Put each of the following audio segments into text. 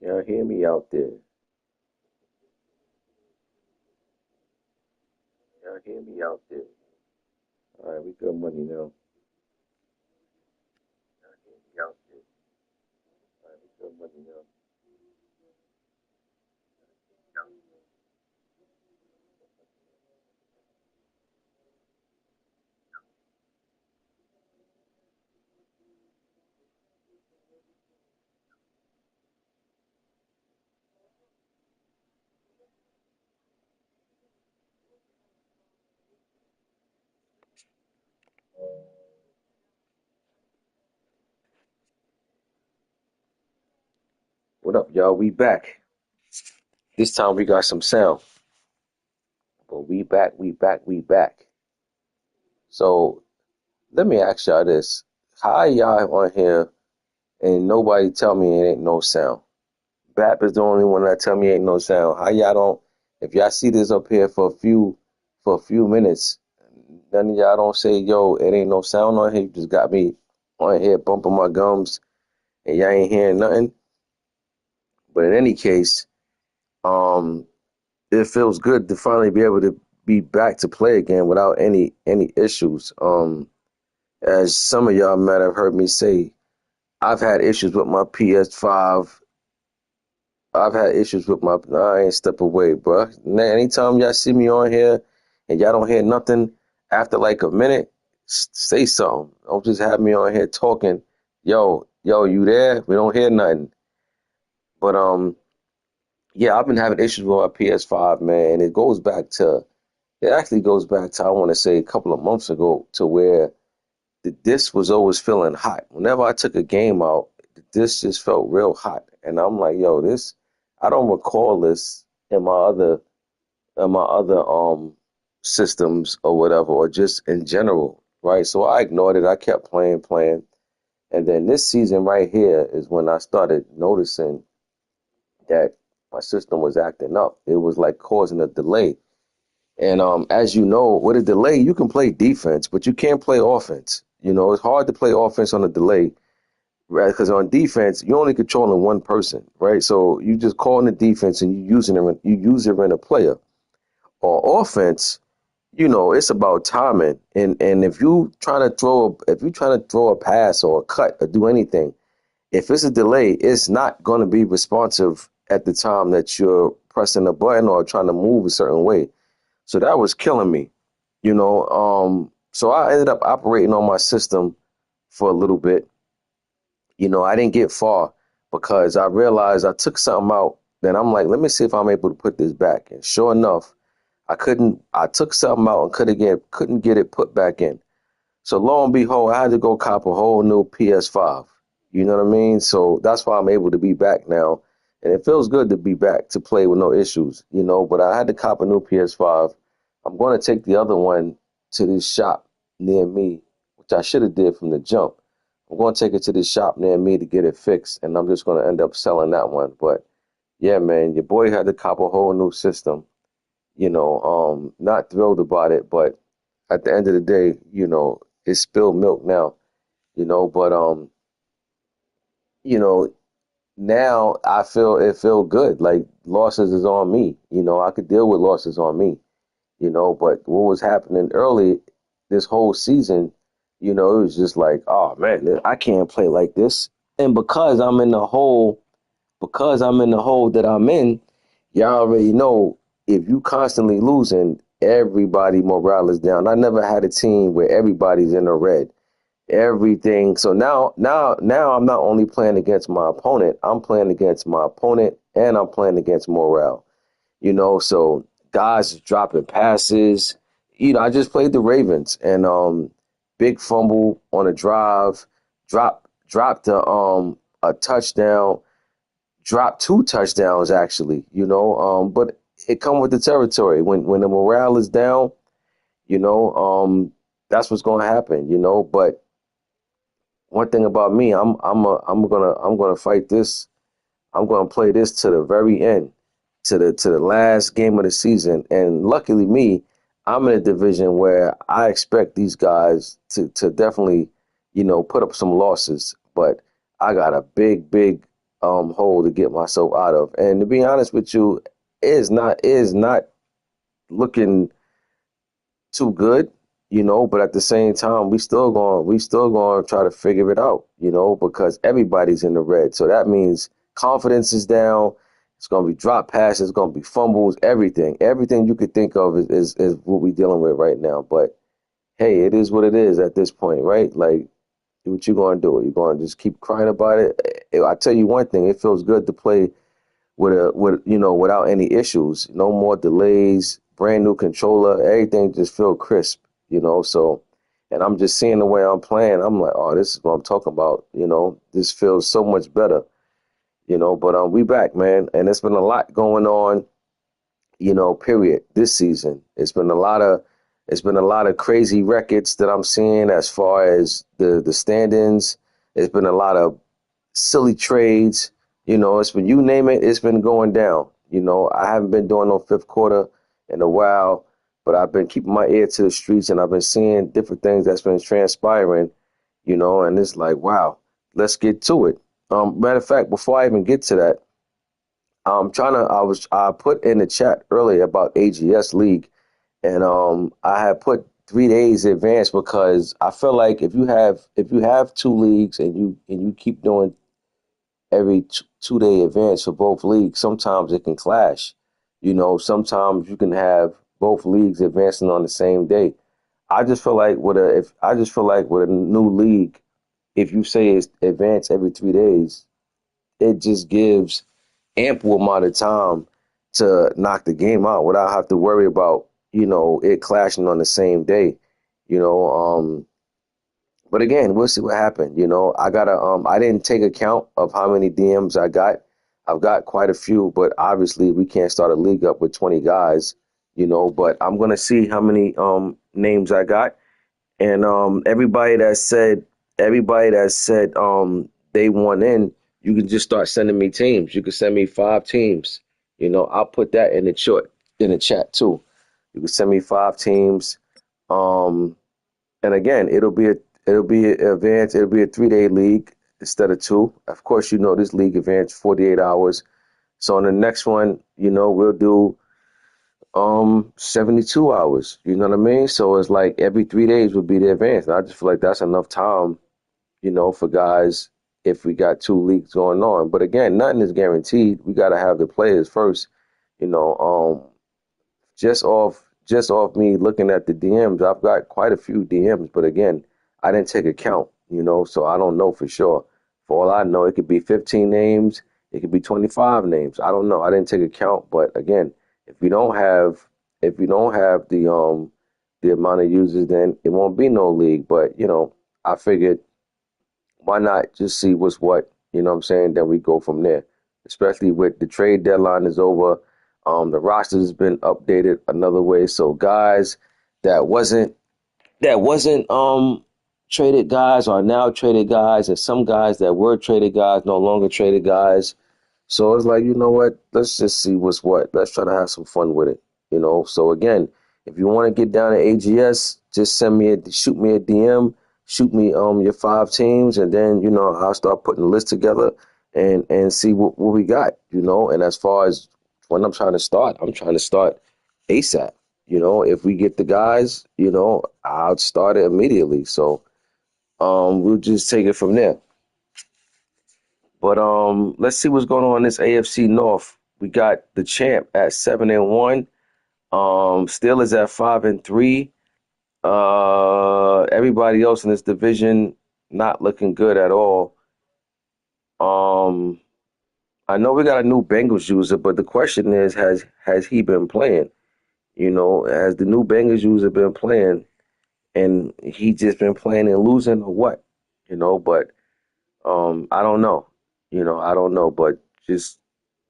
Y'all hear me out there? Y'all hear me out there? All right, we got money now. Y'all hear me out there? All right, we got money now. What up, y'all? We back. This time we got some sound, but we back, we back, we back. So let me ask y'all this: how y'all on here and nobody tell me it ain't no sound? BAP is the only one that tell me ain't no sound. How y'all don't? If y'all see this up here for a few minutes, none of y'all don't say, "Yo, it ain't no sound on here." You just got me on here bumping my gums, and y'all ain't hearing nothing. But in any case, um, it feels good to finally be able to be back to play again without any issues. As some of y'all might have heard me say, I've had issues with my PS5. I've had issues with my. Nah, I ain't step away, bro. Anytime y'all see me on here and y'all don't hear nothing after like a minute, say something. Don't just have me on here talking. Yo, you there? We don't hear nothing. But yeah, I've been having issues with my PS5, man. And it goes back to. It actually goes back to I want to say a couple of months ago to where the disc was always feeling hot. Whenever I took a game out, the disc just felt real hot, and I'm like, yo, this. I don't recall this in my other systems or whatever, or just in general, right? So I ignored it. I kept playing, and then this season right here is when I started noticing that my system was acting up. It was like causing a delay. And as you know, with a delay, you can play defense, but you can't play offense. You know, it's hard to play offense on a delay, right? Because on defense, you're only controlling one person, right? So you just calling the defense and you use it in a player. On offense, you know, it's about timing. And if you trying to throw a pass or a cut or do anything, if it's a delay, it's not going to be responsive at the time that you're pressing a button or trying to move a certain way. So that was killing me, you know. So I ended up operating on my system for a little bit. You know, I didn't get far because I realized I took something out. Then I'm like, let me see if I'm able to put this back. And sure enough, I couldn't. I took something out and couldn't get it put back in. So lo and behold, I had to go cop a whole new PS5. You know what I mean? So that's why I'm able to be back now, and it feels good to be back to play with no issues. You know, but I had to cop a new PS5. I'm going to take the other one to this shop near me, which I should have did from the jump. I'm going to take it to this shop near me to get it fixed, and I'm just going to end up selling that one. But yeah, man, your boy had to cop a whole new system. You know, not thrilled about it, but at the end of the day, you know, it's spilled milk now, you know, but you know, now I feel good. Like losses is on me. You know, I could deal with losses on me, you know, but what was happening early this whole season, you know, it was just like, oh man, I can't play like this. And because I'm in the hole that I'm in, y'all already know if you constantly losing, everybody morale is down. I never had a team where everybody's in the red. Everything. So now I'm not only playing against my opponent, I'm playing against my opponent and I'm playing against morale. You know, so guys is dropping passes. You know, I just played the Ravens and big fumble on a drive, dropped a touchdown, dropped two touchdowns actually, you know, but it come with the territory. When the morale is down, you know, that's what's going to happen, you know. But one thing about me, I'm gonna fight this. I'm gonna play this to the very end, to the last game of the season. And luckily me, I'm in a division where I expect these guys to definitely, you know, put up some losses. But I got a big hole to get myself out of. And to be honest with you, it is not looking too good, but at the same time we still going to try to figure it out, because everybody's in the red. So that means confidence is down. It's going to be drop passes, it's going to be fumbles, everything. Everything you could think of is what we're dealing with right now. But hey, it is what it is at this point, right? Like, what you going to do? You going to just keep crying about it? I tell you one thing, it feels good to play without any issues, no more delays, brand new controller, everything just feel crisp. So, and I'm just seeing the way I'm playing. I'm like, oh, this is what I'm talking about. This feels so much better. But we back, man, and it's been a lot going on. Period. This season, it's been a lot of crazy records that I'm seeing as far as the standings. It's been a lot of silly trades. It's been, you name it, it's been going down. I haven't been doing no fifth quarter in a while, but I've been keeping my ear to the streets and I've been seeing different things that's been transpiring, and it's like, wow, let's get to it. Matter of fact, before I even get to that, I put in the chat earlier about AGS League, and I had put 3 days advance because I feel like if you have two leagues and you keep doing every 2 day advance for both leagues, sometimes it can clash. Sometimes you can have both leagues advancing on the same day. I just feel like with a new league, if you say it's advance every 3 days, it just gives ample amount of time to knock the game out without have to worry about it clashing on the same day. You know, but again, we'll see what happened. I didn't take account of how many DMs I got. I've got quite a few, but obviously we can't start a league up with 20 guys. But I'm gonna see how many names I got, and everybody that said they want in, you can just start sending me teams. You can send me 5 teams. I'll put that in the chat too. You can send me 5 teams. Um, and again, it'll be advanced. It'll be a 3 day league instead of two. Of course, this league advanced 48 hours. So on the next one, we'll do 72 hours. You know what I mean? So it's like every 3 days would be the advance. And I just feel like that's enough time, for guys if we got two leagues going on. But again, nothing is guaranteed. We got to have the players first. You know, just off me looking at the DMs, I've got quite a few DMs, but again, I didn't take account, so I don't know for sure. For all I know, it could be 15 names, it could be 25 names. I don't know. I didn't take account, but again, if we don't have if we don't have the amount of users, then it won't be no league. But I figured, why not just see what's what? You know what I'm saying? Then we go from there. Especially with the trade deadline is over. The roster has been updated another way. So guys that wasn't traded guys are now traded guys, and some guys that were traded guys no longer traded guys. So it's like, you know what? Let's just see what's what. Let's try to have some fun with it. So again, if you want to get down to AGS, just shoot me a DM, shoot me your 5 teams, and then I'll start putting a list together and see what we got. And as far as when I'm trying to start ASAP. If we get the guys, I'll start it immediately. So we'll just take it from there. But let's see what's going on in this AFC North. We got the champ at 7-1. Steelers at 5-3. Everybody else in this division not looking good at all. Um, I know we got a new Bengals user, but the question is, has he been playing? Has the new Bengals user been playing, and he just been playing and losing, or what? But I don't know. I don't know, but just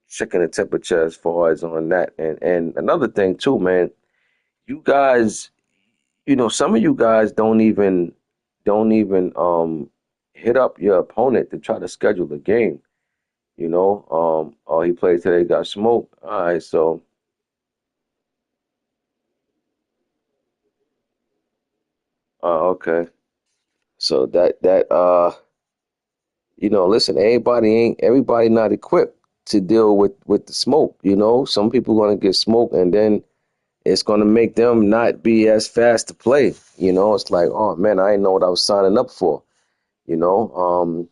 checking the temperature as far as on that. And another thing too, man, you guys, some of you guys don't even hit up your opponent to try to schedule the game. Oh, he played today, got smoked. All right, so okay. So that Listen, everybody not equipped to deal with the smoke. Some people gonna get smoked, and then it's gonna make them not be as fast to play. It's like, oh man, I didn't know what I was signing up for. You know, um,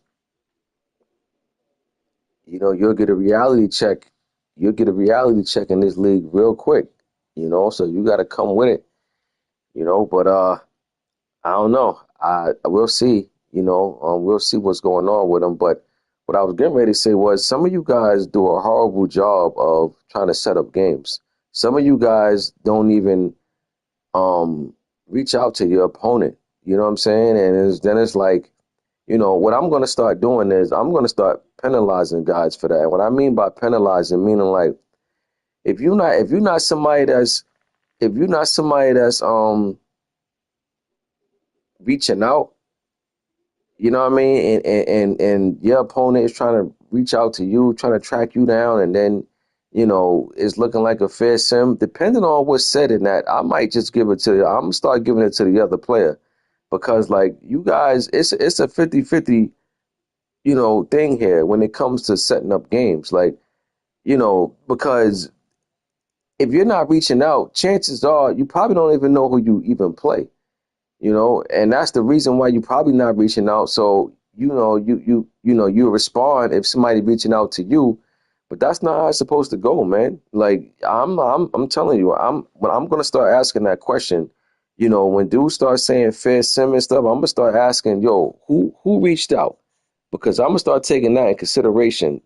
you'll get a reality check. You'll get a reality check in this league real quick. So you got to come with it. But I don't know. I will see. We'll see what's going on with them. But what I was getting ready to say was some of you guys do a horrible job of trying to set up games. Some of you guys don't even reach out to your opponent. You know what I'm saying? And then it's like, what I'm going to start doing is I'm going to start penalizing guys for that. And what I mean by penalizing, meaning like if you're not somebody that's reaching out. You know what I mean? And your opponent is trying to reach out to you, trying to track you down, and then, it's looking like a fair sim. Depending on what's said in that, I might just give it to I'm gonna start giving it to the other player. Because like you guys, it's a 50-50, thing here when it comes to setting up games. Like, because if you're not reaching out, chances are you probably don't even know who you even play. And that's the reason why you're probably not reaching out. So, you respond if somebody reaching out to you, but that's not how it's supposed to go, man. Like I'm telling you, when I'm gonna start asking that question, when dudes start saying fair sim and stuff, I'm gonna start asking, yo, who reached out? Because I'm gonna start taking that in consideration,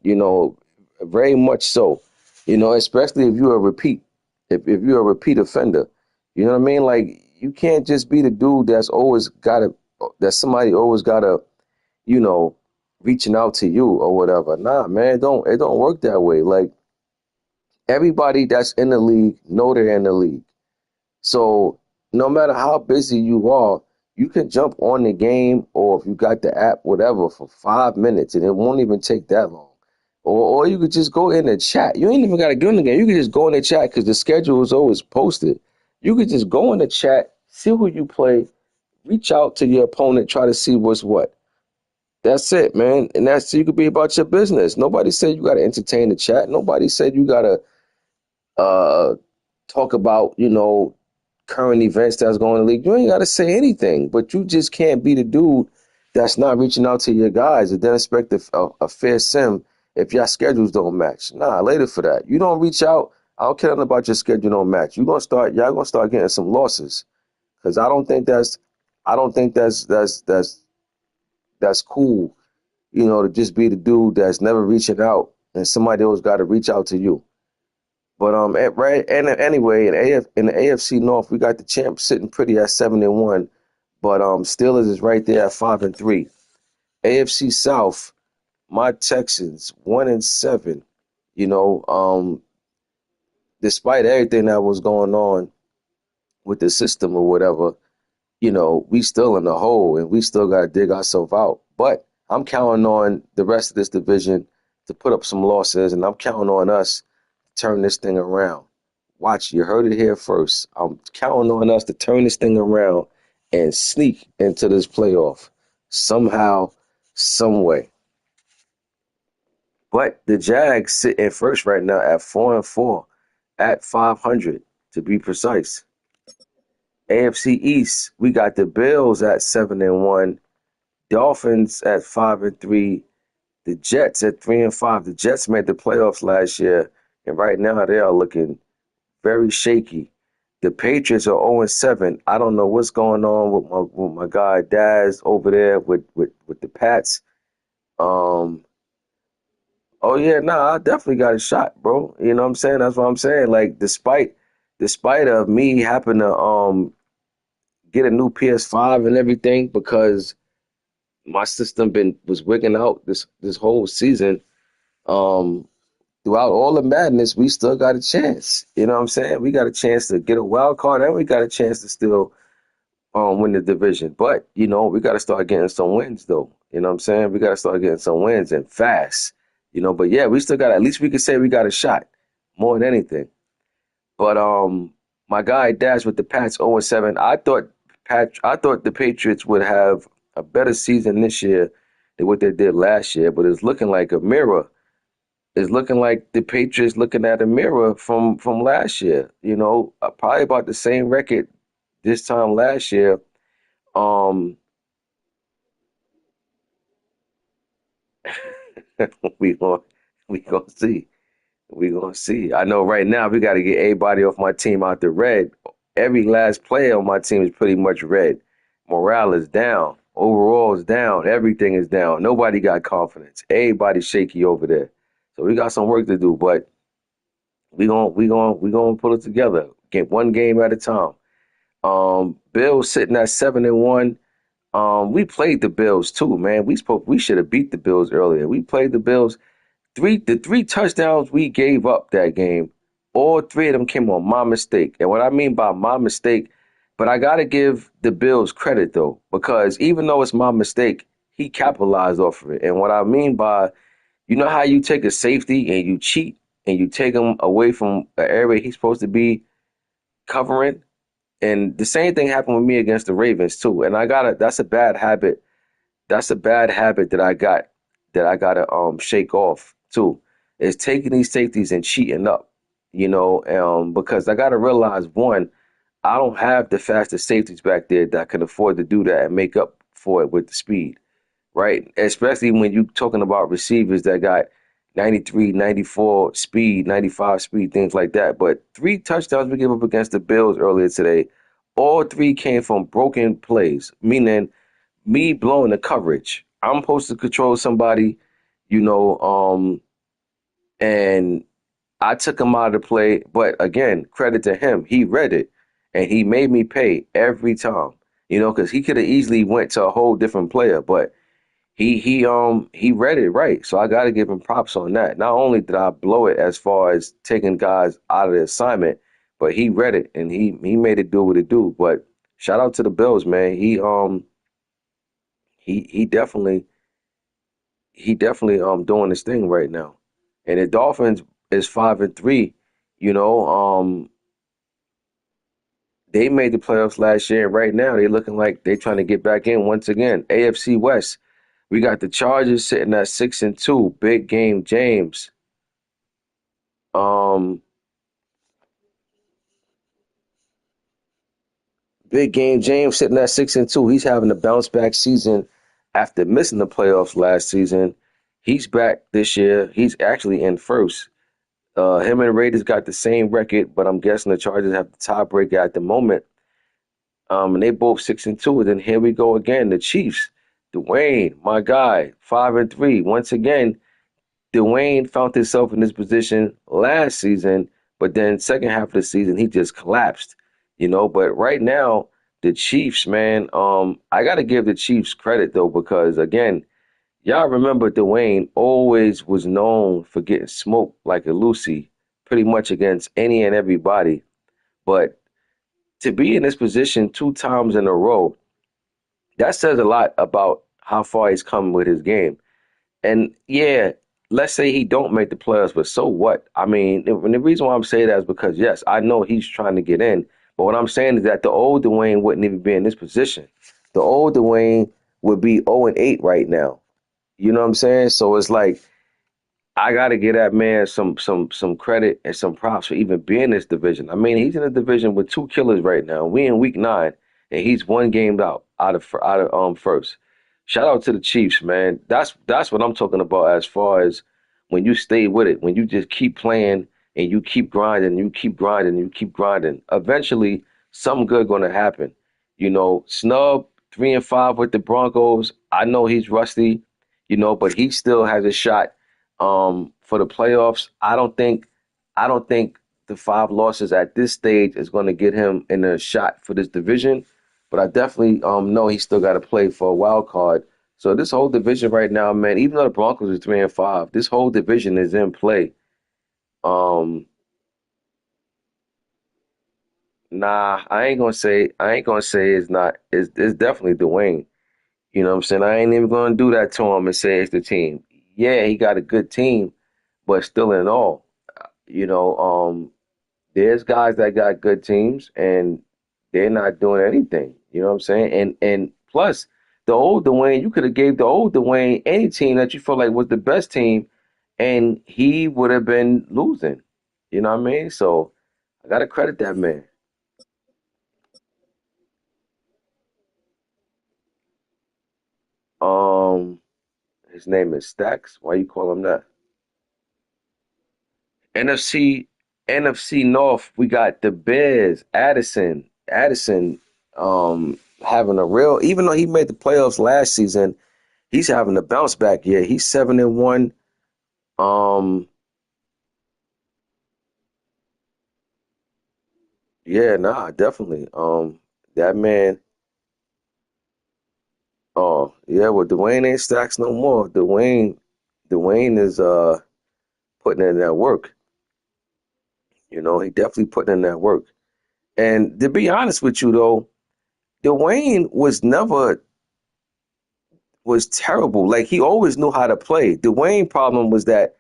very much so. Especially if you're a repeat, if you're a repeat offender. You know what I mean? Like you can't just be the dude that somebody always gotta, you know, reaching out to you or whatever. Nah, man, it don't work that way. Like everybody that's in the league know they're in the league. So no matter how busy you are, you can jump on the game or if you got the app, whatever, for 5 minutes and it won't even take that long. Or you could just go in the chat. You ain't even got to get in the game. You could just go in the chat because the schedule is always posted. You could just go in the chat, see who you play, reach out to your opponent, try to see what's what. That's it, man. And that's you could be about your business. Nobody said you got to entertain the chat. Nobody said you got to uh, talk about, current events that's going in the league. You ain't got to say anything, but you just can't be the dude that's not reaching out to your guys and then expect a fair sim if your schedules don't match. Nah, later for that. You don't reach out. I don't care nothing about your schedule don't match. Y'all gonna start getting some losses because I don't think that's cool. To just be the dude that's never reaching out and somebody else got to reach out to you. But right and anyway, in the AFC North, we got the champs sitting pretty at 7-1, but Steelers is right there at 5-3. AFC South, my Texans 1-7. You know, despite everything that was going on with the system or whatever, we still in the hole and we still got to dig ourselves out. But I'm counting on the rest of this division to put up some losses, and I'm counting on us to turn this thing around. Watch, you heard it here first. I'm counting on us to turn this thing around and sneak into this playoff somehow, some way. But the Jags sit in first right now at 4-4, at 500 to be precise. AFC East, we got the Bills at 7-1, Dolphins at 5-3, the Jets at 3-5. The Jets made the playoffs last year, and right now they are looking very shaky. The Patriots are 0-7. I don't know what's going on with my guy Daz over there with the Pats. Um, oh yeah, nah, I definitely got a shot, bro. You know what I'm saying? That's what I'm saying. Like despite of me having to get a new PS5 and everything because my system was wigging out this whole season. Um, Throughout all the madness, we still got a chance. You know what I'm saying? We got a chance to get a wild card and we got a chance to still win the division. But, we got to start getting some wins, though. You know what I'm saying? We got to start getting some wins and fast. But yeah, we still got, at least we could say we got a shot more than anything. But my guy Dash with the Pats 0-7, I thought the Patriots would have a better season this year than what they did last year, but it's looking like a mirror. It's looking like the Patriots looking at a mirror from last year. Probably about the same record this time last year. Um, we going we gonna see. We gonna see. I know right now we got to get everybody off my team out the red. Every last player on my team is pretty much red. Morale is down. Overall is down. Everything is down. Nobody got confidence. Everybody's shaky over there. So we got some work to do, but we gonna pull it together. Get one game at a time. Bills sitting at 7-1. We played the Bills too, man. We should have beat the Bills earlier. We played the Bills. The three touchdowns we gave up that game, all three of them came on my mistake. And what I mean by my mistake, but I gotta give the Bills credit though, because even though it's my mistake, he capitalized off of it. And what I mean by, how you take a safety and you cheat and you take him away from an area he's supposed to be covering. And the same thing happened with me against the Ravens too. And that's a bad habit. That's a bad habit that I gotta shake off too. Is taking these safeties and cheating up. Because I gotta realize, one, I don't have the fastest safeties back there that can afford to do that and make up for it with the speed, right? Especially when you talking about receivers that got 93, 94 speed, 95 speed, things like that. But three touchdowns we gave up against the Bills earlier today, all three came from broken plays, meaning me blowing the coverage. I'm supposed to control somebody, you know, um, and I took him out of the play. But again, credit to him. He read it and he made me pay every time, because he could have easily went to a whole different player, but he read it right. So I got to give him props on that. Not only did I blow it as far as taking guys out of the assignment, but he read it and he made it do what it do. But shout out to the Bills, man. He definitely doing his thing right now. And the Dolphins is 5-3. You know, they made the playoffs last year, and right now they're looking like they're trying to get back in once again. AFC West, we got the Chargers sitting at 6-2. Big game, James. Um, Big game, James sitting at 6-2. He's having a bounce back season after missing the playoffs last season. He's back this year. He's actually in first. Him and the Raiders got the same record, but I'm guessing the Chargers have the tiebreaker at the moment. And they both 6-2. And then here we go again. The Chiefs, Dwayne, my guy, 5-3. Once again, Dwayne found himself in this position last season, but then second half of the season he just collapsed. But right now the Chiefs, man, I got to give the Chiefs credit though because again, y'all remember Dwayne always was known for getting smoked like a Lucy, pretty much against any and everybody. But to be in this position two times in a row, that says a lot about how far he's come with his game. And yeah, let's say he don't make the playoffs, but so what? I mean, and the reason why I'm saying that is because yes, I know he's trying to get in, but what I'm saying is that the old Dwayne wouldn't even be in this position. The old Dwayne would be 0-8 right now. You know what I'm saying? So it's like I gotta give that man some credit and some props for even being in this division. I mean, he's in a division with two killers right now. We in week 9, and he's one game out of first. Shout out to the Chiefs, man. That's what I'm talking about as far as when you stay with it, when you just keep playing and you keep grinding, you keep grinding, you keep grinding. Eventually, something good gonna happen. Snub 3-5 with the Broncos. I know he's rusty, but he still has a shot for the playoffs. I don't think the 5 losses at this stage is going to get him in a shot for this division. But I definitely know he still got to play for a wild card. So this whole division right now, man, even though the Broncos are 3-5, this whole division is in play. Um, I ain't gonna say it's not. It's definitely Dwayne. You know what I'm saying? I ain't even gonna do that to him and say it's the team. Yeah, he got a good team, but still in all, you know, there's guys that got good teams and they're not doing anything. You know what I'm saying? And plus, The old Dwayne, you could have gave the old Dwayne any team that you felt like was the best team, and he would have been losing. You know what I mean? So I gotta credit that man. Um, his name is Stacks. Why you call him that? NFC NFC North, we got the Bears, Addison, having a real, even though he made the playoffs last season, he's having a bounce back year. He's 7-1. Um, yeah, nah, definitely. That man, oh yeah, well Dwayne ain't Stacks no more. Dwayne is putting in that work. He definitely putting in that work. And to be honest with you though, Dwayne was terrible. Like he always knew how to play. Dwayne problem was that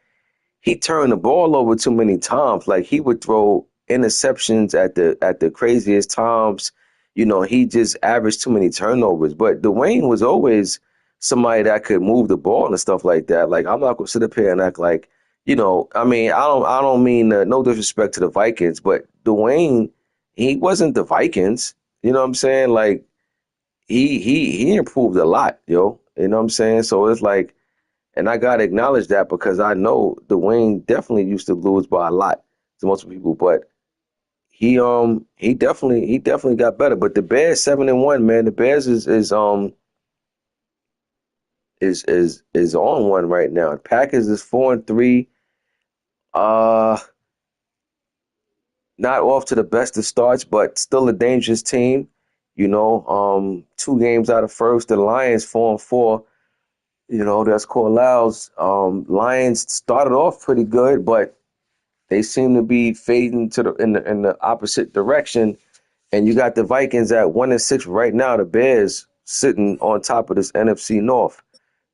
he turned the ball over too many times. Like he would throw interceptions at the craziest times. He just averaged too many turnovers. But Dwayne was always somebody that could move the ball and stuff like that. Like I'm not gonna sit up here and act like, I mean, I don't mean no disrespect to the Vikings, but Dwayne, he wasn't the Vikings. You know what I'm saying? Like he improved a lot, yo. You know what I'm saying? So it's like, and I gotta acknowledge that because I know Dwayne definitely used to lose by a lot to most people, but he definitely got better. But the Bears 7-1, man. The Bears is on one right now. The Packers is 4-3. Uh Not off to the best of starts, but still a dangerous team. 2 games out of first. The Lions 4-4. That's called Louds. Lions started off pretty good, but they seem to be fading to the opposite direction. And you got the Vikings at 1-6 right now. The Bears sitting on top of this NFC North.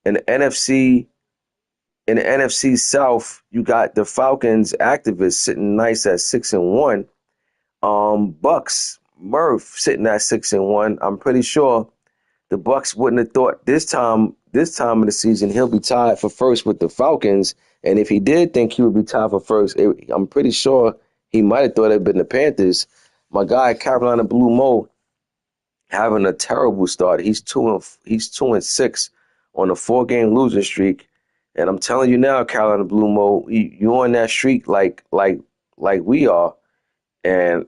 In the NFC in the NFC South, you got the Falcons activists sitting nice at 6-1. Bucks Murph sitting at 6-1. I'm pretty sure the Bucks wouldn't have thought this time of the season he'll be tied for first with the Falcons. And if he did think he would be tied for first, I'm pretty sure he might have thought it'd been the Panthers. My guy Carolina Blue Mo having a terrible start. He's 2-6 on a 4-game losing streak. And I'm telling you now, Carolina Blue Mo, you on that streak like we are. And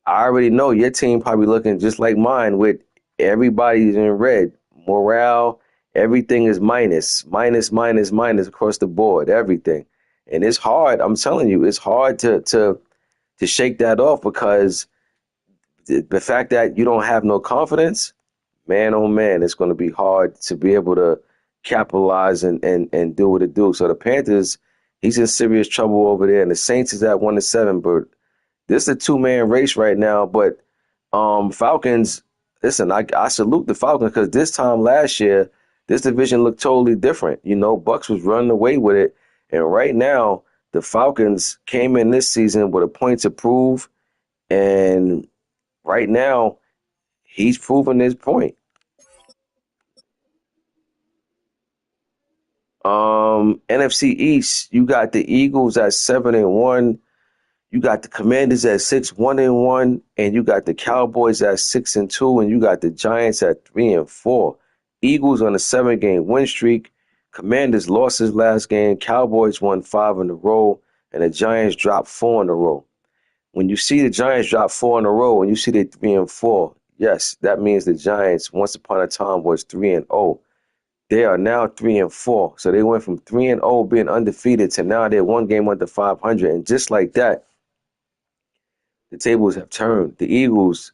I already know your team probably looking just like mine with everybody's in red. Morale, everything is minus, minus, minus, minus across the board, everything. And it's hard, I'm telling you, it's hard to shake that off because the fact that you don't have no confidence, man, oh man, it's going to be hard to be able to capitalize and do what it do. So the Panthers, he's in serious trouble over there, and the Saints is at 1-7, but this is a two-man race right now, but Falcons, listen, I salute the Falcons because this time last year, this division looked totally different. Bucks was running away with it. And right now, the Falcons came in this season with a point to prove. And right now, he's proven his point. NFC East, you got the Eagles at 7-1. You got the Commanders at 6-1-1, and you got the Cowboys at 6-2, and you got the Giants at 3-4. Eagles on a 7-game win streak. Commanders lost his last game. Cowboys won 5 in a row, and the Giants dropped 4 in a row. When you see the Giants drop 4 in a row, and you see they 3-4, yes, that means the Giants once upon a time was 3-0. They are now 3-4, so they went from 3-0 being undefeated to now they're 1 game under 500, and just like that the tables have turned. The Eagles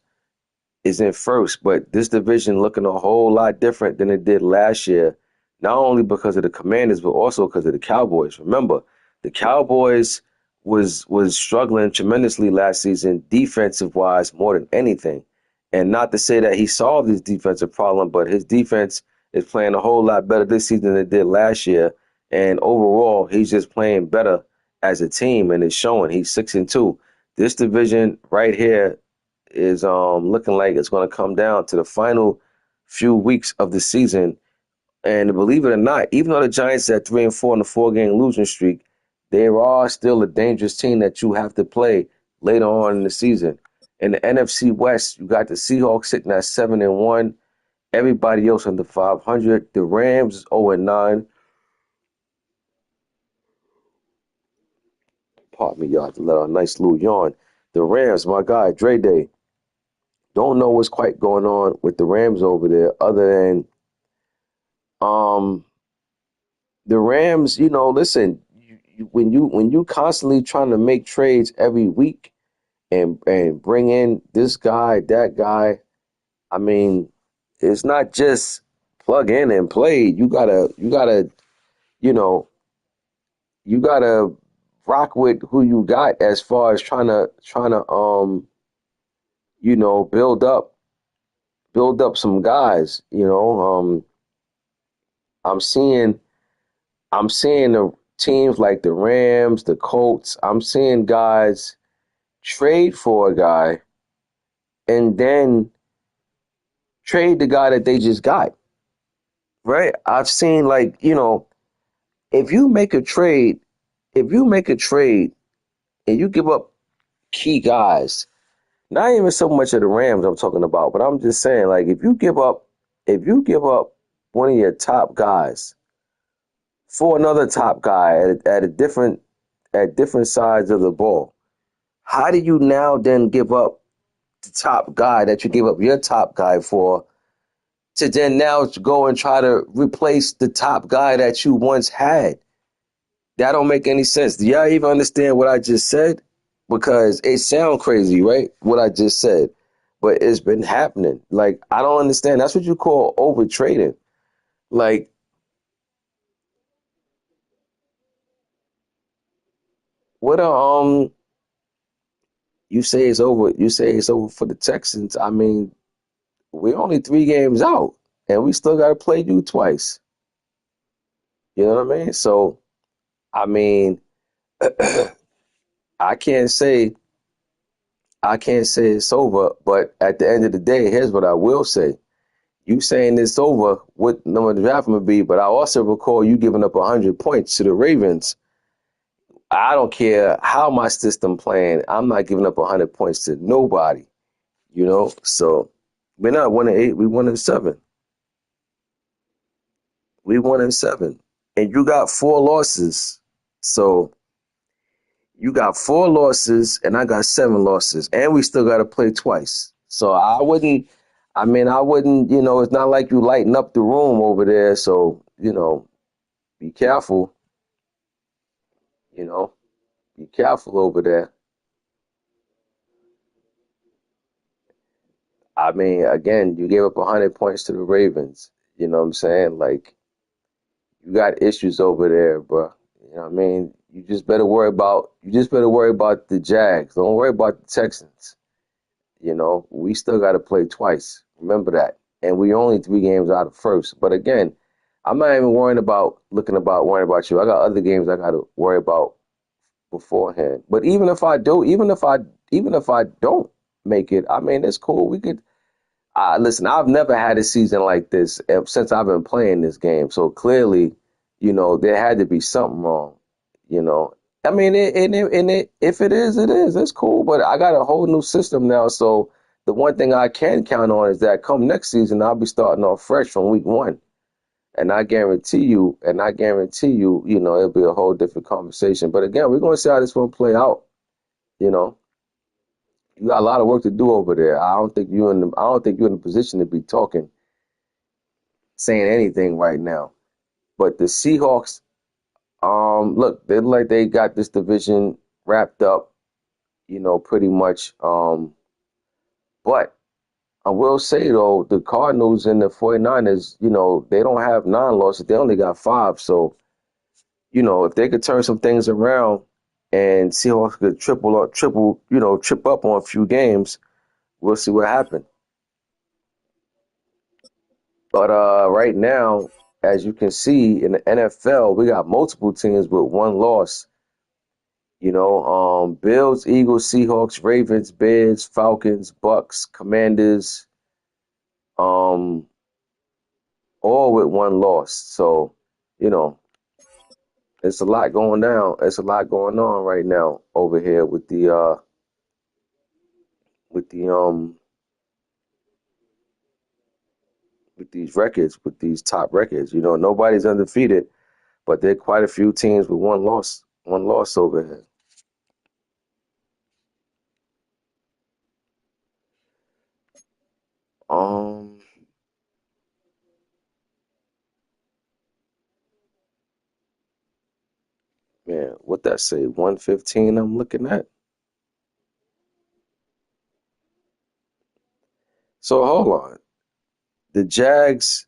is in first, but this division looking a whole lot different than it did last year, not only because of the Commanders, but also because of the Cowboys. Remember, the Cowboys was struggling tremendously last season, defensive wise, more than anything. And not to say that he solved his defensive problem, but his defense is playing a whole lot better this season than it did last year. And overall, he's just playing better as a team, and it's showing. He's 6-2. This division right here is looking like it's going to come down to the few weeks of the season. And believe it or not, even though the Giants are 3-4 in a 4-game losing streak, they are still a dangerous team that you have to play later on in the season. In the NFC West, you got the Seahawks sitting at 7-1. Everybody else under 500. The Rams is 0-9. Pardon me, y'all. To let out a nice little yawn. The Rams, my guy, Dre Day. Don't know what's quite going on with the Rams over there, other than um the Rams. Listen, when you constantly trying to make trades every week and bring in this guy, that guy. I mean, it's not just plug in and play. You know you gotta rock with who you got as far as trying to build up some guys. I'm seeing I'm seeing the teams like the Rams, the Colts. I'm seeing guys trade for a guy and then trade the guy that they just got. Right? I've seen, like, if you make a trade, if you make a trade and you give up key guys, not even so much of the Rams I'm talking about, but I'm just saying, like, if you give up one of your top guys for another top guy at different sides of the ball, how do you now then give up the top guy that you gave up your top guy for to then now go and try to replace the top guy that you once had? That don't make any sense. Do y'all even understand what I just said? Because it sounds crazy, right? What I just said. But it's been happening. Like, I don't understand. That's what you call over trading. Like, what you say it's over for the Texans. I mean, we're only 3 games out and we still gotta play you twice. You know what I mean? So, I mean, I can't say I can't say it's over, but at the end of the day, here's what I will say. You saying it's over, what number the draft would be, but I also recall you giving up 100 points to the Ravens. I don't care how my system playing. I'm not giving up 100 points to nobody, So we're not 1-8, we 1-7. We 1-7. And you got 4 losses. So you got 4 losses and I got 7 losses. And we still got to play twice. So I wouldn't, it's not like you lighting up the room over there. So, be careful, you know, be careful over there. I mean, again, you gave up 100 points to the Ravens. You know what I'm saying? Like, you got issues over there, bro. You know what I mean? You just better worry about the Jags. Don't worry about the Texans. We still got to play twice. Remember that. And we only 3 games out of first. But again, I'm not even worrying about you. I got other games I got to worry about beforehand. But even if I don't make it, I mean, it's cool. We could. Listen, I've never had a season like this since I've been playing this game. So clearly, there had to be something wrong. You know, I mean, if it is, it is. It's cool. But I got a whole new system now. So the one thing I can count on is that come next season, I'll be starting off fresh from week one. And I guarantee you, it'll be a whole different conversation. But again, we're going to see how this one play out. You know, you got a lot of work to do over there. I don't think you're in a position to be saying anything right now. But the Seahawks, look, they look like they got this division wrapped up, pretty much. But I will say though, the Cardinals and the 49ers, they don't have 9 losses. They only got 5. So, if they could turn some things around and Seahawks could trip up on a few games, we'll see what happens. But right now, as you can see in the NFL, we got multiple teams with 1 loss. Bills, Eagles, Seahawks, Ravens, Bears, Falcons, Bucks, Commanders, um, all with one loss. So, you know, it's a lot going down. It's a lot going on right now over here with the with these records, with these top records. You know, nobody's undefeated, but there are quite a few teams with one loss over here. Um, man, what that say? 115 I'm looking at. So hold on. The Jags,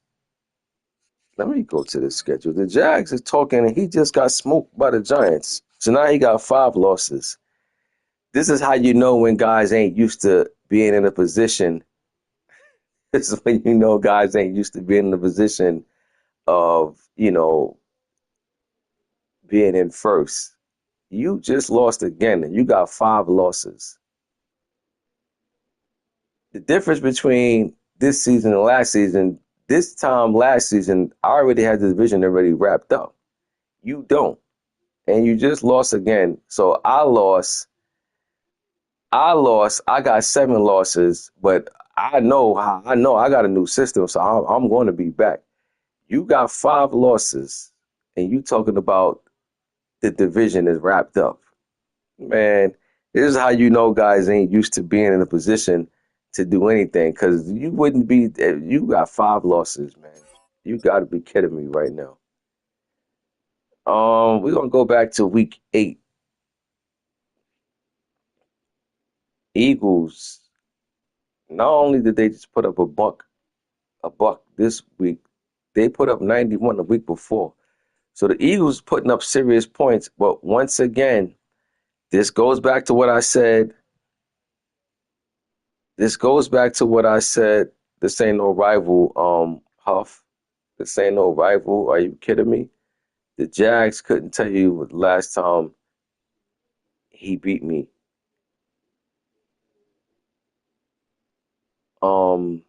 let me go to the schedule. The Jags is talking and he just got smoked by the Giants. So now he got 5 losses. This is how you know when guys ain't used to being in a position. This is when you know guys ain't used to being in a position of, being in first. You just lost again and you got 5 losses. The difference between this season and last season, this time last season, I already had the division already wrapped up. You don't. And you just lost again. So I got 7 losses, but I know I got a new system, so I'm going to be back. You got 5 losses, and you talking about the division is wrapped up. Man, this is how you know guys ain't used to being in a position to do anything because you wouldn't be. You got 5 losses, man. You got to be kidding me right now. We're gonna go back to week 8. Eagles. Not only did they just put up a buck this week, they put up 91 the week before. So the Eagles putting up serious points, but once again, this goes back to what I said. This goes back to what I said. This ain't no rival, Huff. This ain't no rival. Are you kidding me? The Jags couldn't tell you the last time he beat me. Um,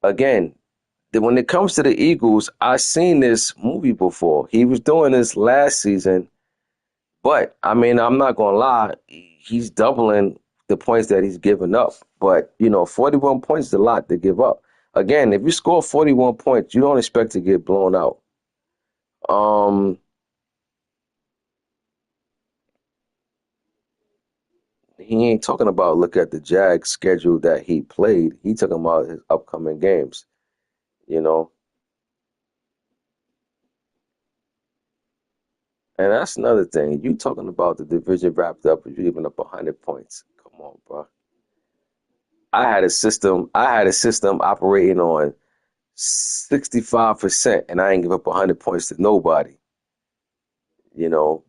again, when it comes to the Eagles, I seen this movie before. He was doing this last season, but I mean, I'm not gonna lie, he's doubling the points that he's giving up. But 41 points is a lot to give up. Again, if you score 41 points, you don't expect to get blown out. Um, he ain't talking about look at the Jags schedule that he played. He talking about his upcoming games. You know, and that's another thing. You talking about the division wrapped up, if you giving up 100 points. Come on, bro. I had a system operating on 65%, and I ain't give up 100 points to nobody.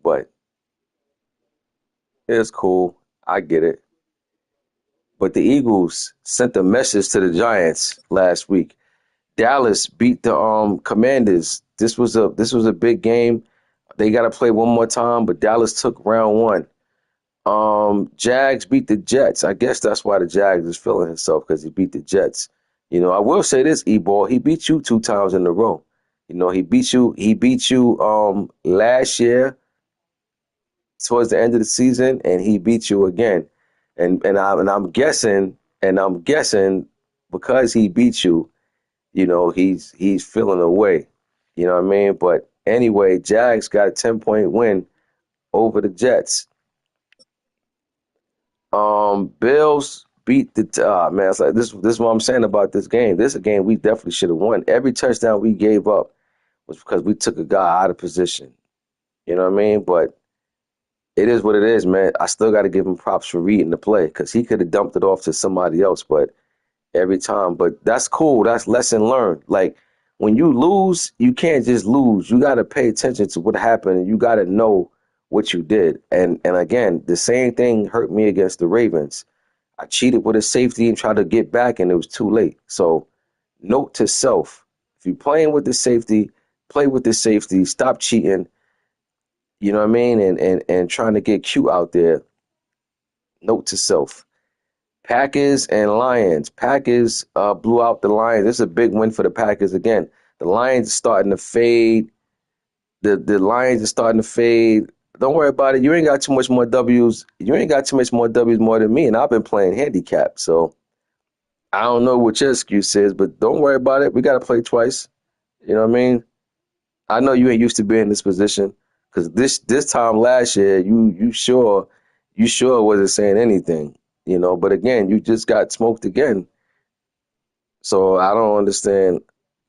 But it's cool. I get it. But the Eagles sent a message to the Giants last week. Dallas beat the Commanders. This was a big game. They got to play one more time, but Dallas took round one. Jags beat the Jets. I guess that's why the Jags is feeling himself because he beat the Jets. I will say this, E-ball, he beat you 2 times in a row. He beat you. He beat you last year towards the end of the season, and he beat you again. And I'm guessing because he beat you, he's feeling away. You know what I mean? But anyway, Jags got a 10-point win over the Jets. Bills beat the man. It's like this. This is what I'm saying about this game. This is a game we definitely should have won. Every touchdown we gave up was because we took a guy out of position. You know what I mean? But it is what it is, man. I still got to give him props for reading the play because he could have dumped it off to somebody else, but every time. But that's cool. That's lesson learned. Like when you lose, you can't just lose. You got to pay attention to what happened, and you got to know what you did. And again, the same thing hurt me against the Ravens. I cheated with a safety and tried to get back, and it was too late. So, note to self: if you're playing with the safety, play with the safety. Stop cheating. You know what I mean? And trying to get cute out there. Note to self. Packers and Lions. Packers blew out the Lions. This is a big win for the Packers again. The Lions are starting to fade. The Lions are starting to fade. Don't worry about it. You ain't got too much more W's. You ain't got too much more W's more than me, and I've been playing handicap. So I don't know what your excuse is, but don't worry about it. We got to play twice. You know what I mean? I know you ain't used to being in this position because this time last year, you sure wasn't saying anything. But again, you just got smoked again. So I don't understand.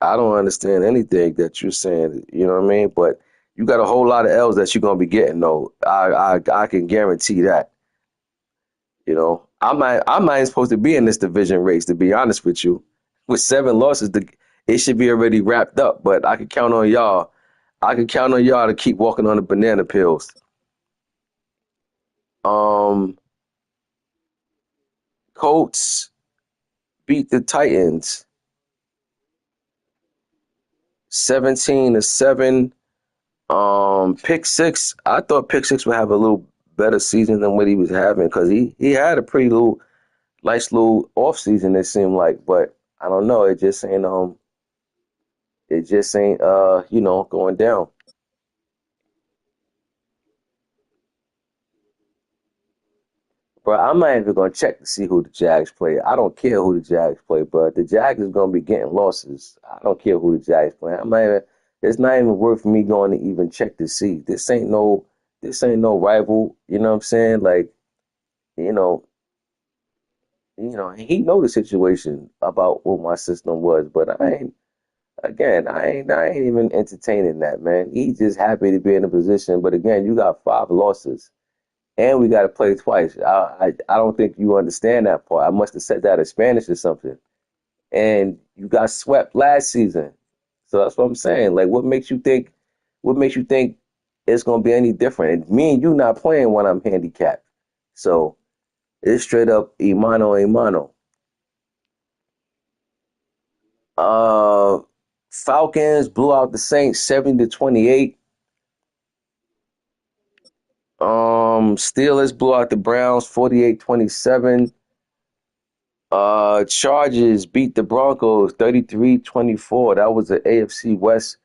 I don't understand anything that you're saying. You know what I mean? But you got a whole lot of L's that you're gonna be getting though. I can guarantee that. I'm not even supposed to be in this division race, to be honest with you. With 7 losses, it should be already wrapped up. But I can count on y'all. I can count on y'all to keep walking on the banana peels. Um, Colts beat the Titans 17-7. Pick six. I thought Pick Six would have a little better season than what he was having because he had a pretty little nice little off season. It seemed like, but I don't know. It just ain't going down. But I'm not even gonna check to see who the Jags play. I don't care who the Jags play, but the Jags is gonna be getting losses. I don't care who the Jags play. I'm not even. It's not even worth me going to even check to see. This ain't no rival. You know what I'm saying? Like you know, he know the situation about what my system was, but I ain't even entertaining that, man. He's just happy to be in a position. But again, you got 5 losses and we got to play twice. I don't think you understand that part. I must have said that in Spanish or something. And you got swept last season. So that's what I'm saying. Like, what makes you think it's going to be any different? And me and you not playing when I'm handicapped. So it's straight up a mano. Uh, Falcons blew out the Saints 70-28. Steelers blew out the Browns 48-27. Chargers beat the Broncos 33-24. That was the AFC West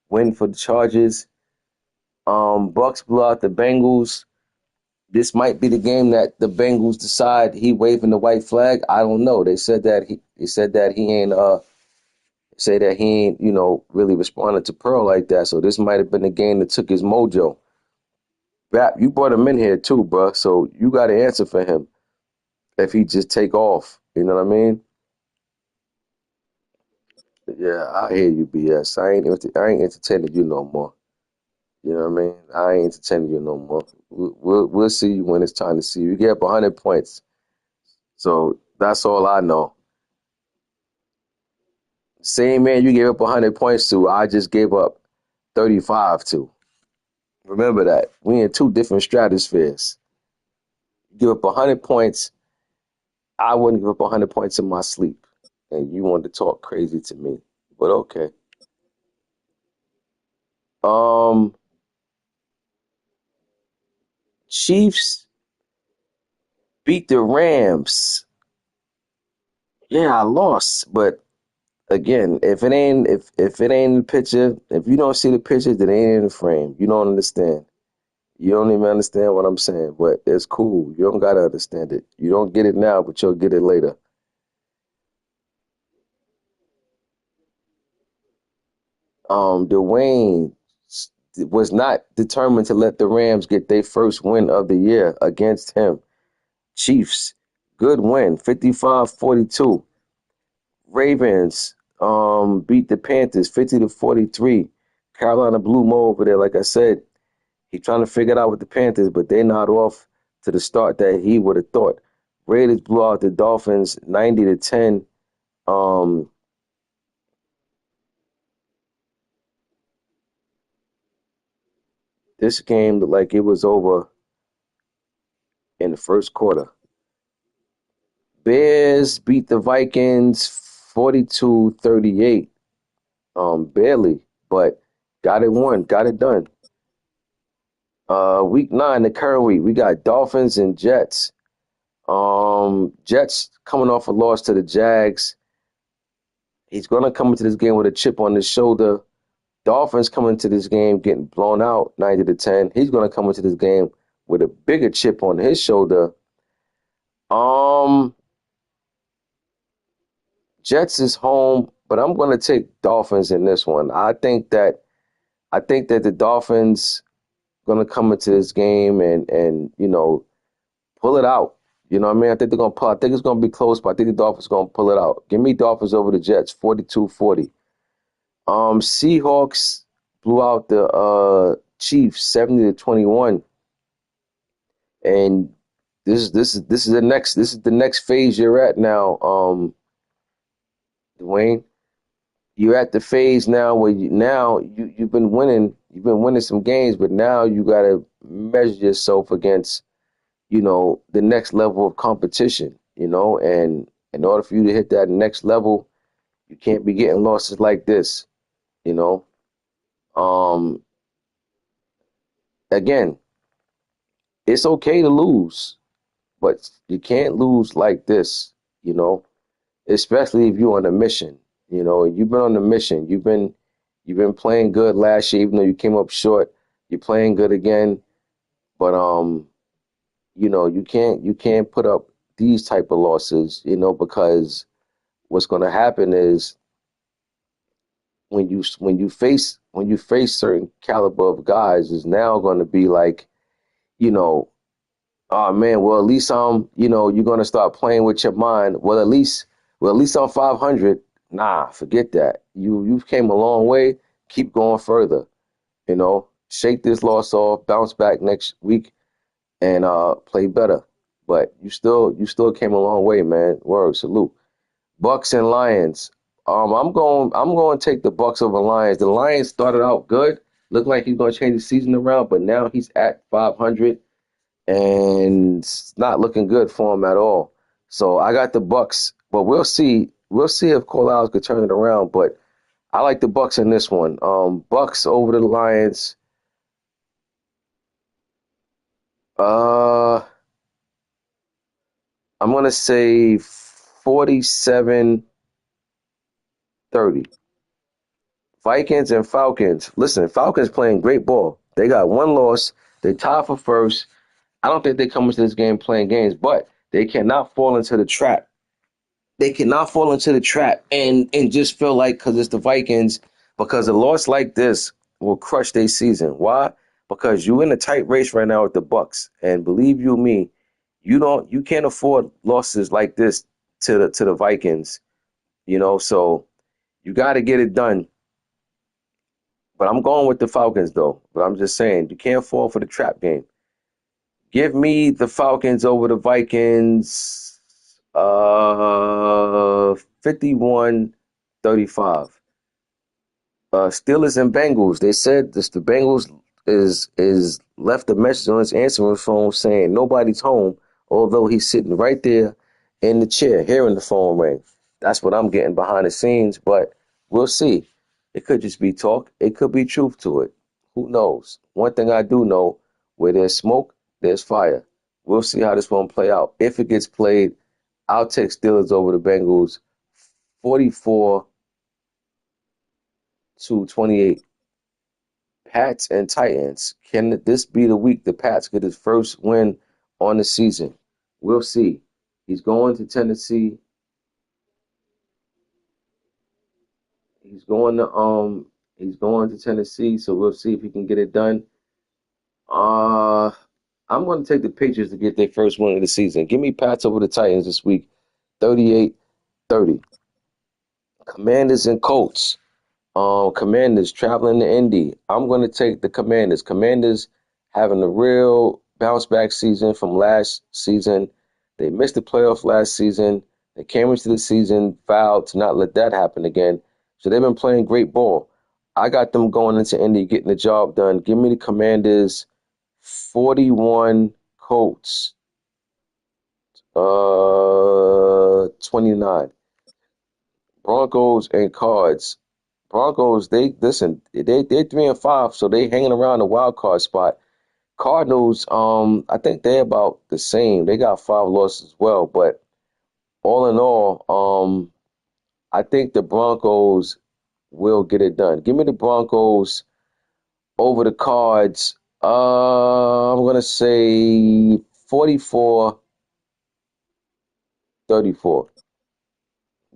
win for the Chargers. Bucks blew out the Bengals. This might be the game that the Bengals decide he waving the white flag. I don't know. They said that he ain't really responded to Pearl like that. So this might have been the game that took his mojo. Rap, you brought him in here too, bro. So you got to answer for him if he just take off. You know what I mean? Yeah, I hear you, BS. I ain't entertaining you no more. You know what I mean? I ain't entertaining you no more. We'll see you when it's time to see you. You get up 100 points. So that's all I know. Same man you gave up 100 points to, I just gave up 35 to. Remember that. We in two different stratospheres. You give up 100 points, I wouldn't give up 100 points in my sleep. And you wanted to talk crazy to me. But okay. Um, Chiefs beat the Rams. Yeah, I lost, but again, if it ain't in the picture, if you don't see the picture, then it ain't in the frame. You don't understand. You don't even understand what I'm saying, but it's cool. You don't gotta understand it. You don't get it now, but you'll get it later. Dwayne was not determined to let the Rams get their first win of the year against him. Chiefs, good win, 55-42. Ravens beat the Panthers 50-43. Carolina blew them over there, like I said. He trying to figure it out with the Panthers, but they not off to the start that he would have thought. Raiders blew out the Dolphins 90-10. Um, this game looked like it was over in the first quarter. Bears beat the Vikings 42-38. Barely, but got it won, got it done. Week 9, the current week, we got Dolphins and Jets. Jets coming off a loss to the Jags. He's gonna come into this game with a chip on his shoulder. Dolphins coming into this game getting blown out 90-10. He's gonna come into this game with a bigger chip on his shoulder. Um, Jets is home, but I'm gonna take Dolphins in this one. I think that the Dolphins gonna come into this game and pull it out. You know what I mean? I think they're gonna pull. I think it's gonna be close, but I think the Dolphins gonna pull it out. Give me Dolphins over the Jets, 42-40. Seahawks blew out the Chiefs 70-21, and this is the next phase you're at now, Dwayne. You're at the phase now where you've been winning some games, but now you gotta measure yourself against the next level of competition, and in order for you to hit that next level, you can't be getting losses like this, you know. Um, Again, it's okay to lose, but you can't lose like this, you know, especially if you're on a mission. You've been on a mission. You've been playing good last year, even though you came up short. You're playing good again, but you can't put up these type of losses, because what's going to happen is when you face certain caliber of guys is now going to be like, you know, oh man, well at least you're going to start playing with your mind. Well at least I'm 500. Nah, forget that. You've came a long way. Keep going further. Shake this loss off, bounce back next week, and play better. But you still came a long way, man. Word, salute. Bucks and Lions. I'm going to take the Bucks over Lions. The Lions started out good, looked like he's going to change the season around, but now he's at 500 and it's not looking good for him at all. So I got the Bucks, but we'll see. We'll see if Cole Allen could turn it around. But I like the Bucks in this one. Bucks over the Lions. Uh, I'm gonna say 47-30. Vikings and Falcons. Listen, Falcons playing great ball. They got one loss. They tied for first. I don't think they come into this game playing games, but they cannot fall into the trap. They cannot fall into the trap and just feel like because it's the Vikings, because a loss like this will crush their season. Why? Because you're in a tight race right now with the Bucks, and believe you me, you can't afford losses like this to the Vikings. So you got to get it done. But I'm going with the Falcons though. But I'm just saying you can't fall for the trap game. Give me the Falcons over the Vikings. 51-35. Steelers and Bengals. They said this. The Bengals is left a message on his answering phone saying nobody's home, although he's sitting right there in the chair hearing the phone ring. That's what I'm getting behind the scenes, but we'll see. It could just be talk. It could be truth to it. Who knows? One thing I do know: where there's smoke, there's fire. We'll see how this one play out. If it gets played, I'll take Steelers over the Bengals, 44-28. Pats and Titans. Can this be the week the Pats get his first win on the season? We'll see. He's going to Tennessee. He's going to Tennessee, so we'll see if he can get it done. Uh I'm going to take the Patriots to get their first win of the season. Give me Pats over the Titans this week, 38-30. Commanders and Colts. Commanders traveling to Indy. I'm going to take the Commanders. Commanders having a real bounce back season from last season. They missed the playoff last season. They came into the season vowed to not let that happen again. So they've been playing great ball. I got them going into Indy, getting the job done. Give me the Commanders, 41, Colts, 29. Broncos and Cards. Broncos, they listen, they're 3-5, so they hanging around the wild card spot. Cardinals, I think they're about the same. They got 5 losses as well, but all in all, I think the Broncos will get it done. Give me the Broncos over the Cards. I'm gonna say 44-34.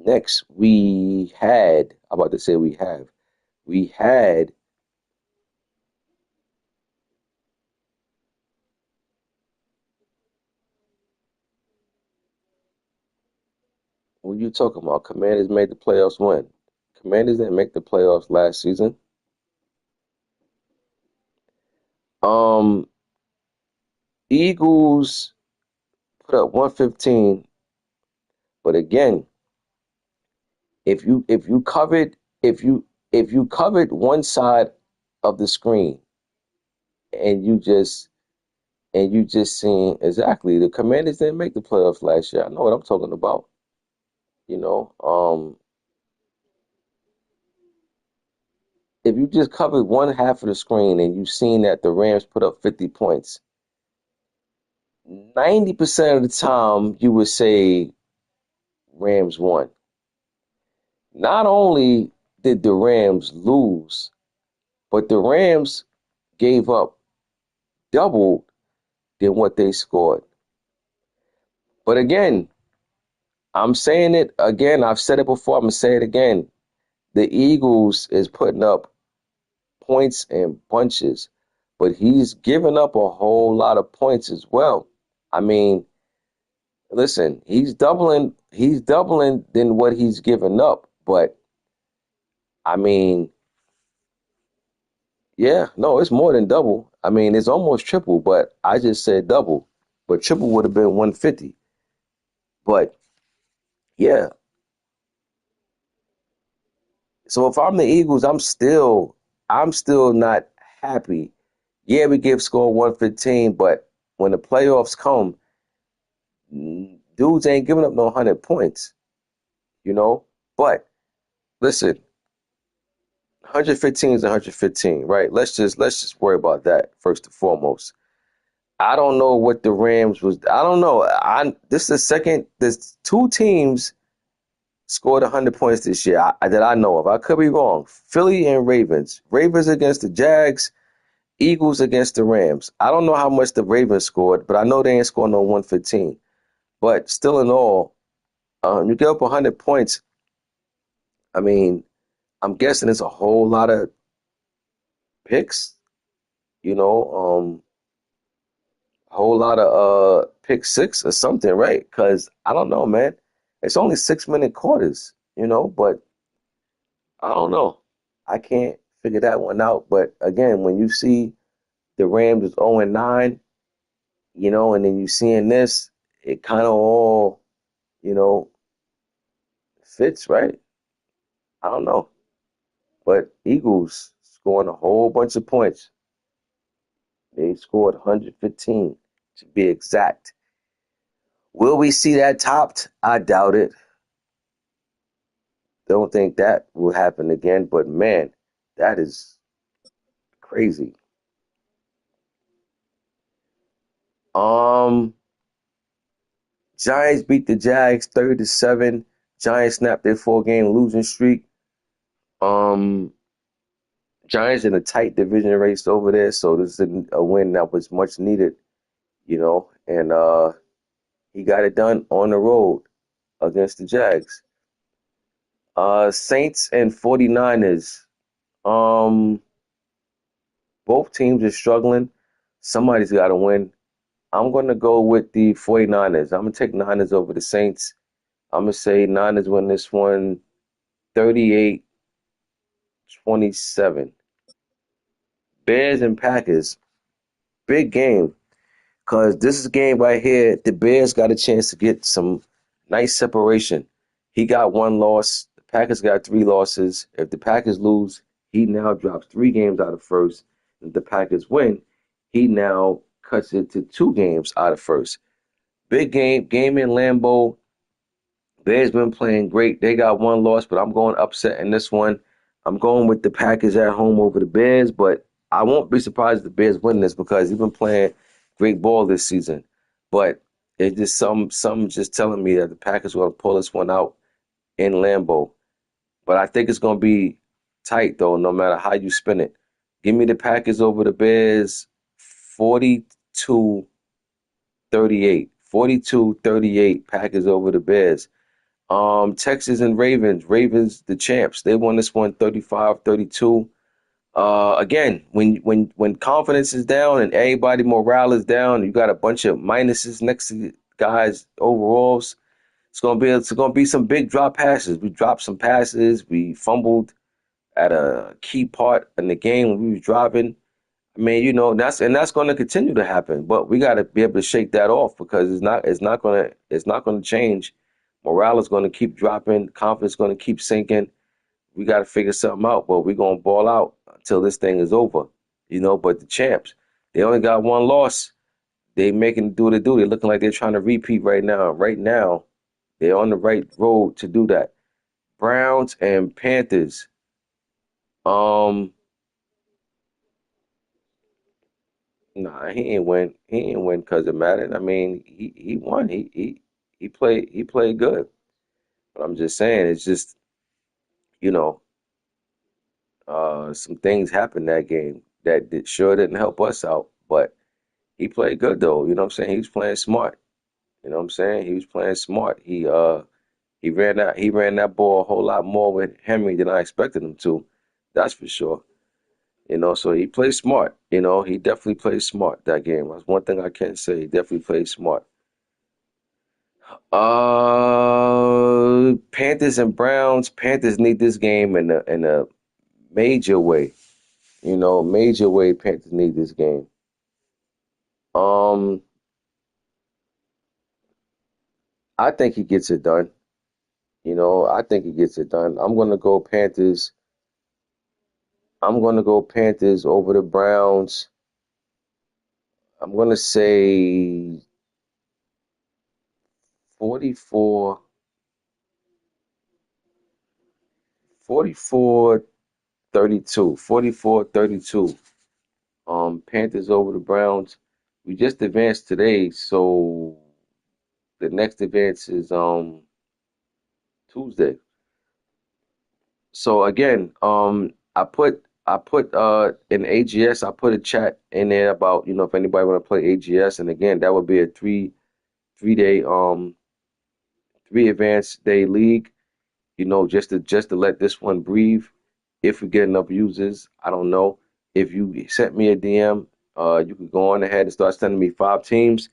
Next, I'm about to say we had, what are you talking about? Commanders made the playoffs when? Commanders didn't make the playoffs last season. Um, Eagles put up 115, but again, if you covered one side of the screen and you just seen exactly the Commanders didn't make the playoffs last year. I know what I'm talking about. You know, if you just covered one half of the screen and you seen that the Rams put up 50 points, 90% of the time you would say Rams won. Not only did the Rams lose, but the Rams gave up double than what they scored. But again, I'm saying it again. I've said it before. I'm gonna say it again. The Eagles is putting up points in bunches, but he's giving up a whole lot of points as well. I mean, listen, he's doubling than what he's giving up. But I mean, yeah, no, it's more than double. I mean, it's almost triple, but I just said double. But triple would have been 150. But yeah, so if I'm the Eagles, I'm still not happy. Yeah, we give score 115, but when the playoffs come, dudes ain't giving up no 100 points, you know? But listen, 115 is 115, right? Let's just worry about that first and foremost. I don't know what the Rams was. I don't know. I This is the second. There's two teams scored 100 points this year that I know of. I could be wrong. Philly and Ravens. Ravens against the Jags. Eagles against the Rams. I don't know how much the Ravens scored, but I know they ain't scored no 115. But still, in all, you get up 100 points. I mean, I'm guessing it's a whole lot of picks. You know, a whole lot of pick six or something, right? Because I don't know, man. It's only 6 minute quarters, but I don't know. I can't figure that one out. But again, when you see the Rams is 0-9, and then you seeing this, it kind of all, you know, fits, right? I don't know. But Eagles scoring a whole bunch of points. They scored 115 to be exact. Will we see that topped? I doubt it. Don't think that will happen again, but man, that is crazy. Um, Giants beat the Jags 30-7. Giants snapped their 4 game losing streak. Um, Giants in a tight division race over there, so this is a win that was much needed, and he got it done on the road against the Jags. Saints and 49ers. Um, both teams are struggling. Somebody's got to win. I'm going to go with the 49ers. I'm going to take Niners over the Saints. I'm going to say Niners win this one 38-27. Bears and Packers. Big game. Because this is a game right here. The Bears got a chance to get some nice separation. He got 1 loss. The Packers got 3 losses. If the Packers lose, he now drops 3 games out of first. If the Packers win, he now cuts it to 2 games out of first. Big game in Lambeau. Bears been playing great. They got 1 loss, but I'm going upset in this one. I'm going with the Packers at home over the Bears, but I won't be surprised if the Bears win this because he's been playing great ball this season. But it's just some just telling me that the Packers are going to pull this one out in Lambeau. But I think it's going to be tight though, no matter how you spin it. Give me the Packers over the Bears 42-38. 42-38 Packers over the Bears. Texas and Ravens. Ravens the champs. They won this one 35-32. Again, when confidence is down and everybody morale is down, you got a bunch of minuses next to the guys overalls. It's gonna be some big drop passes. We dropped some passes. We fumbled at a key part in the game when we was driving. I mean, that's going to continue to happen. But we got to be able to shake that off because it's not gonna change. Morale is going to keep dropping. Confidence is going to keep sinking. We got to figure something out, but we're going to ball out until this thing is over. But the champs, they only got one loss. They making do what they do. They're looking like they're trying to repeat right now. Right now, they're on the right road to do that. Browns and Panthers. Um, nah, he ain't win. He ain't win because it mattered. I mean, he won. He played good. But I'm just saying, it's just you know, some things happened that game that sure didn't help us out. But he played good though. You know what I'm saying? He was playing smart. You know what I'm saying? He was playing smart. He ran that ball a whole lot more with Henry than I expected him to. That's for sure. So he played smart. He definitely played smart that game. That's one thing I can say. He definitely played smart. Panthers and Browns. Panthers need this game in a major way. Major way. Panthers need this game. Um, I think he gets it done. I think he gets it done. I'm gonna go Panthers over the Browns. I'm gonna say 44, 44, 32. 44, 32. Panthers over the Browns. We just advanced today, so the next advance is Tuesday. So again, I put in AGS, I put a chat in there about, if anybody want to play AGS, and again, that would be a three day three advance day league, just to let this one breathe. If we get enough users, I don't know. If you sent me a DM, you could go on ahead and start sending me 5 teams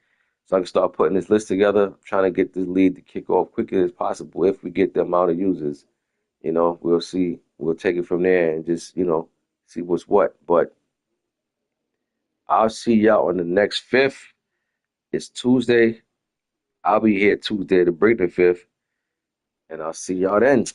so I can start putting this list together. I'm trying to get this league to kick off quickly as possible if we get the amount of users. We'll see. We'll take it from there and just, see what's what. But I'll see y'all on the next fifth. It's Tuesday. I'll be here Tuesday to break the fifth, and I'll see y'all then.